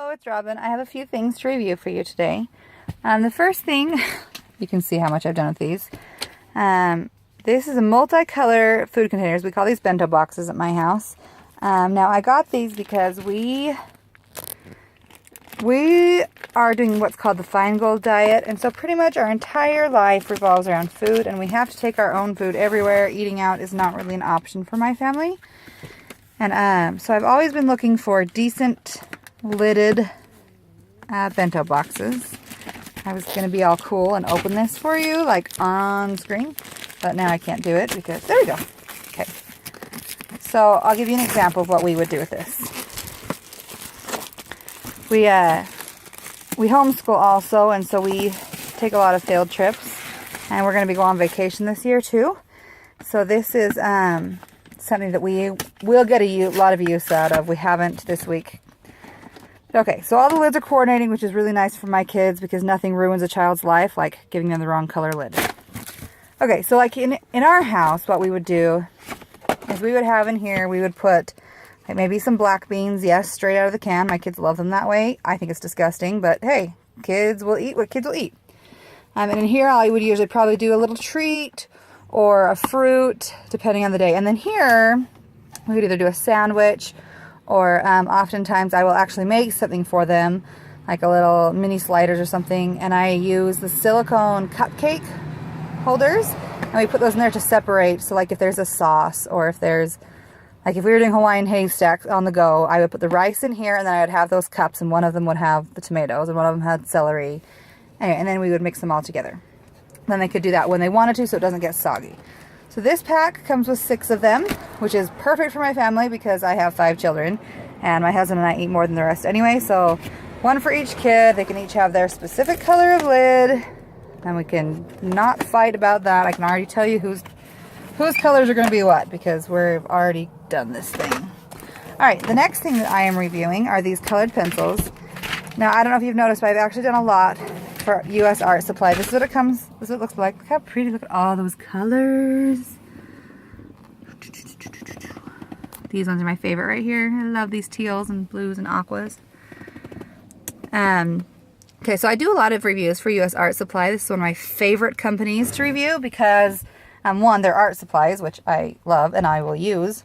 Hello, it's Robin. I have a few things to review for you today. The first thing, you can see how much I've done with these. This is a multicolor food containers. We call these bento boxes at my house. Now I got these because we are doing what's called the Feingold diet, and so pretty much our entire life revolves around food, and we have to take our own food everywhere. Eating out is not really an option for my family. And so I've always been looking for decent lidded bento boxes. I was going to be all cool and open this for you, like on screen, but now I can't do it because, there we go. Okay. So I'll give you an example of what we would do with this. We homeschool also, and so we take a lot of field trips, and we're going to be going on vacation this year too. So this is something that we will get a lot of use out of. We haven't this week. Okay, so all the lids are coordinating, which is really nice for my kids because nothing ruins a child's life like giving them the wrong color lid. Okay, so like in our house, what we would do is we would have in here, we would put like maybe some black beans, yes, straight out of the can. My kids love them that way. I think it's disgusting, but hey, kids will eat what kids will eat. And in here, I would usually probably do a little treat or a fruit, depending on the day. And then here, we would either do a sandwich, or oftentimes I will actually make something for them, like a little mini sliders or something, and I use the silicone cupcake holders, and we put those in there to separate. So like if there's a sauce, or if there's, like if we were doing Hawaiian haystack on the go, I would put the rice in here, and then I would have those cups, and one of them would have the tomatoes, and one of them had celery. Anyway, and then we would mix them all together. Then they could do that when they wanted to, so it doesn't get soggy. So this pack comes with 6 of them, which is perfect for my family because I have 5 children, and my husband and I eat more than the rest anyway. So 1 for each kid. They can each have their specific color of lid, and we can not fight about that. I can already tell you whose colors are going to be what because we've already done this thing. All right, the next thing that I am reviewing are these colored pencils. Now, I don't know if you've noticed, but I've actually done a lot for U.S. Art Supply. This is what it comes, this is what it looks like. Look how pretty, look at all those colors. These ones are my favorite right here. I love these teals and blues and aquas. Okay, so I do a lot of reviews for U.S. Art Supply. This is one of my favorite companies to review because, one, they're art supplies, which I love and I will use,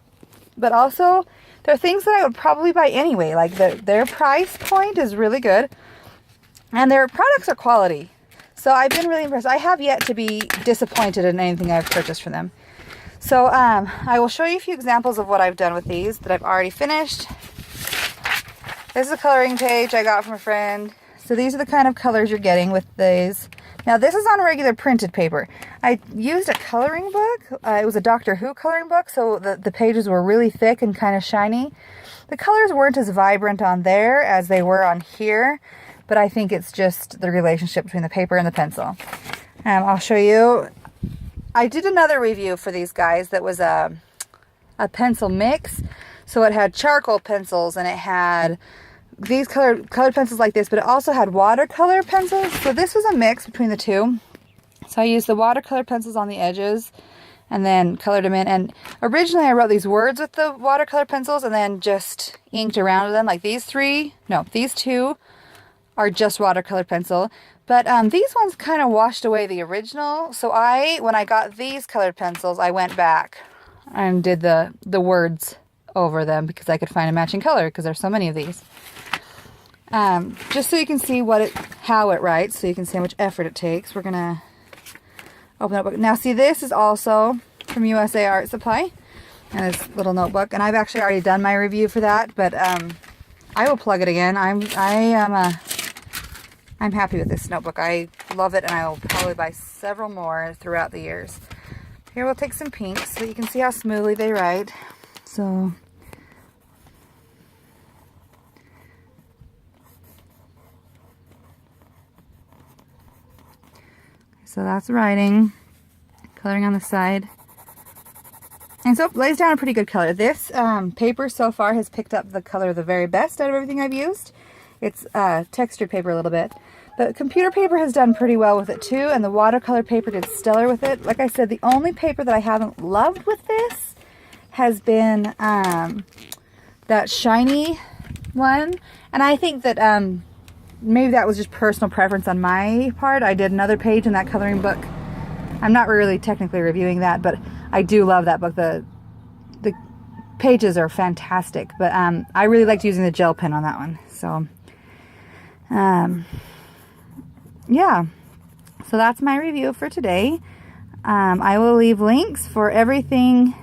but also they're things that I would probably buy anyway. Like their price point is really good, and their products are quality. So I've been really impressed. I have yet to be disappointed in anything I've purchased from them. So I will show you a few examples of what I've done with these that I've already finished. This is a coloring page I got from a friend. So these are the kind of colors you're getting with these. Now this is on regular printed paper. I used a coloring book. It was a Doctor Who coloring book, so the pages were really thick and kind of shiny. The colors weren't as vibrant on there as they were on here, but I think it's just the relationship between the paper and the pencil. I'll show you. I did another review for these guys that was a pencil mix. So it had charcoal pencils, and it had these colored pencils like this, but it also had watercolor pencils. So this was a mix between the two. So I used the watercolor pencils on the edges and then colored them in. And originally I wrote these words with the watercolor pencils and then just inked around them. Like these two are just watercolor pencil. But these ones kind of washed away the original. So when I got these colored pencils, I went back and did the words over them because I could find a matching color because there's so many of these. Just so you can see how it writes, so you can see how much effort it takes. We're going to open up. Now see, this is also from USA Art Supply, and this little notebook. And I've actually already done my review for that, but I will plug it again. I'm happy with this notebook. I love it, and I will probably buy several more throughout the years. Here we'll take some pinks so you can see how smoothly they write. So that's writing, coloring on the side. And so it lays down a pretty good color. This paper so far has picked up the color the very best out of everything I've used. It's textured paper a little bit. But computer paper has done pretty well with it too, and the watercolor paper did stellar with it. Like I said, the only paper that I haven't loved with this has been that shiny one. And I think that maybe that was just personal preference on my part. I did another page in that coloring book. I'm not really technically reviewing that, but I do love that book. The pages are fantastic, but I really liked using the gel pen on that one. So yeah, so that's my review for today. I will leave links for everything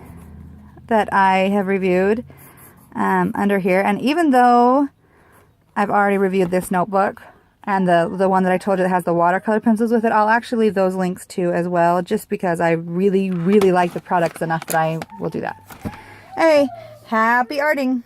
that I have reviewed under here. And even though I've already reviewed this notebook and the one that I told you that has the watercolor pencils with it, I'll actually leave those links too as well, just because I really, really like the products enough that I will do that. Hey, happy arting!